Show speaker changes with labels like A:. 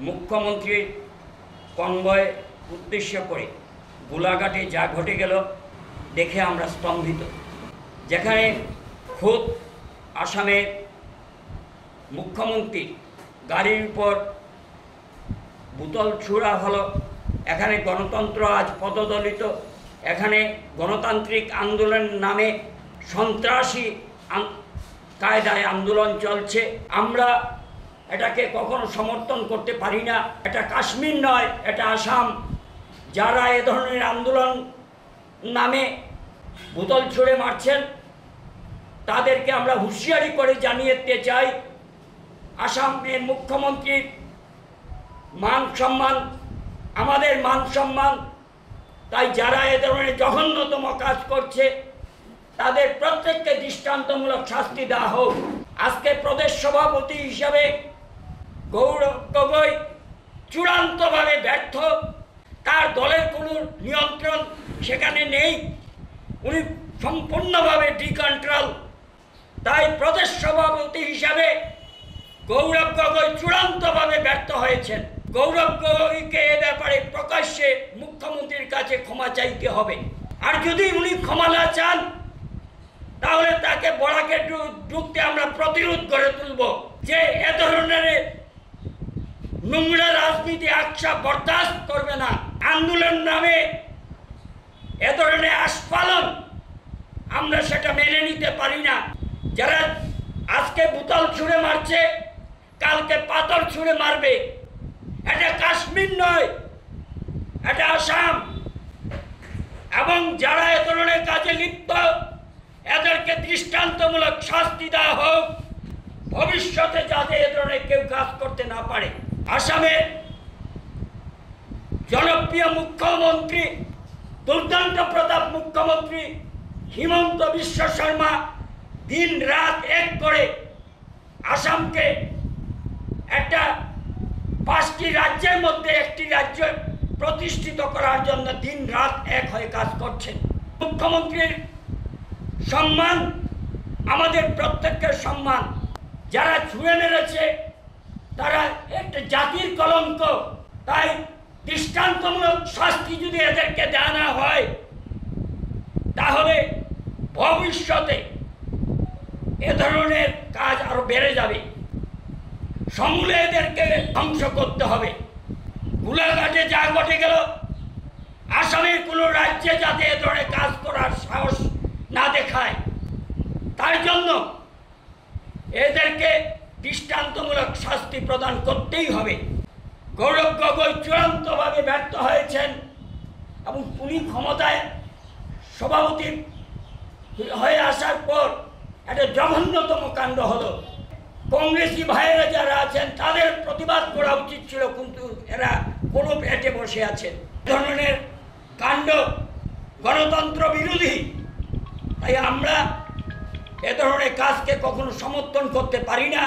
A: মুখ্যমন্ত্রীর কনভয় উদ্দেশ্য করে গোলাঘাটে যা ঘটে গেল দেখে আমরা স্তম্ভিত। যেখানে খোদ আসামের মুখ্যমন্ত্রী গাড়ির উপর বোতল ছুড়া হলো, এখানে গণতন্ত্র আজ পদদলিত, এখানে গণতান্ত্রিক আন্দোলন নামে সন্ত্রাসী কায়দায় আন্দোলন চলছে। আমরা এটাকে কখনো সমর্থন করতে পারি না। এটা কাশ্মীর নয়, এটা আসাম। যারা এ ধরনের আন্দোলন নামে বোতল ছুঁড়ে মারছেন তাদেরকে আমরা হুঁশিয়ারি করে জানিয়ে দিতে চাই, আসামের মুখ্যমন্ত্রীর মান সম্মান আমাদের মান সম্মান। তাই যারা এ ধরনের জঘন্যতম কাজ করছে তাদের প্রত্যেককে দৃষ্টান্তমূলক শাস্তি দেওয়া হোক। আজকে প্রদেশ সভাপতি হিসাবে গৌরব গগৈ চূড়ান্তভাবে ব্যর্থ। তার দলের কোনো নিয়ন্ত্রণ সেখানে নেই, উনি সম্পূর্ণভাবে ডিকন্ট্রোল। তাই প্রদেশ সভাপতি হিসাবে গৌরব গগৈ চূড়ান্তভাবে ব্যর্থ হয়েছেন। গৌরব গগৈকে এ ব্যাপারে প্রকাশ্যে মুখ্যমন্ত্রীর কাছে ক্ষমা চাইতে হবে। আর যদি উনি ক্ষমা না চান তাহলে তাকে বরাকে ঢুকতে আমরা প্রতিরোধ গড়ে তুলব যে এ ধরনের নোংরা রাজনীতি আকশা বরদাস্ত করবে না। আন্দোলন নামে এ ধরনের আস্ফালন আমরা সেটা মেনে নিতে পারি না। যারা আজকে বোতল ছুঁড়ে মারছে কালকে পাথর ছুঁড়ে মারবে। এটা কাশ্মীর নয়, এটা আসাম। এবং যারা এ ধরনের কাজে লিপ্ত এদেরকে দৃষ্টান্তমূলক শাস্তি দেওয়া হোক, ভবিষ্যতে যাতে এ ধরনের কেউ কাজ করতে না পারে। আসামের জনপ্রিয় মুখ্যমন্ত্রী দুর্দান্ত প্রতাপ মুখ্যমন্ত্রী হিমন্ত বিশ্ব শর্মা দিন রাত এক করে আসামকে একটা 5টি রাজ্যের মধ্যে একটি রাজ্য প্রতিষ্ঠিত করার জন্য দিন রাত এক হয়ে কাজ করছেন। মুখ্যমন্ত্রীর সম্মান আমাদের প্রত্যেকের সম্মান। যারা ছুঁড়ে মেরেছে তারা একটা জাতির কলঙ্ক। তাই দৃষ্টান্তমূলক শাস্তি যদি এদেরকে দেওয়া না হয় তাহলে ভবিষ্যতে এ ধরনের কাজ আরো বেড়ে যাবে। সমূলে এদেরকে ধ্বংস করতে হবে। গোলাঘাটে যা ঘটে গেল, আসামের কোনো রাজ্যে যাতে এ ধরনের কাজ করার সাহস না দেখায় তার জন্য এদেরকে দৃষ্টান্তমূলক শাস্তি প্রদান করতেই হবে। গৌরব গগৈ চূড়ান্তভাবে ব্যর্থ হয়েছেন এবং উনি ক্ষমতায় সভাপতি হয়ে আসার পর একটা জঘন্যতম কাণ্ড হলো। কংগ্রেসি ভাইয়েরা যারা আছেন তাদের প্রতিবাদ করা উচিত ছিল, কিন্তু এরা কোনো পেটে বসে আছেন। ধরনের কাণ্ড গণতন্ত্র বিরোধী। তাই আমরা এ ধরনের কাজকে কখনো সমর্থন করতে পারি না।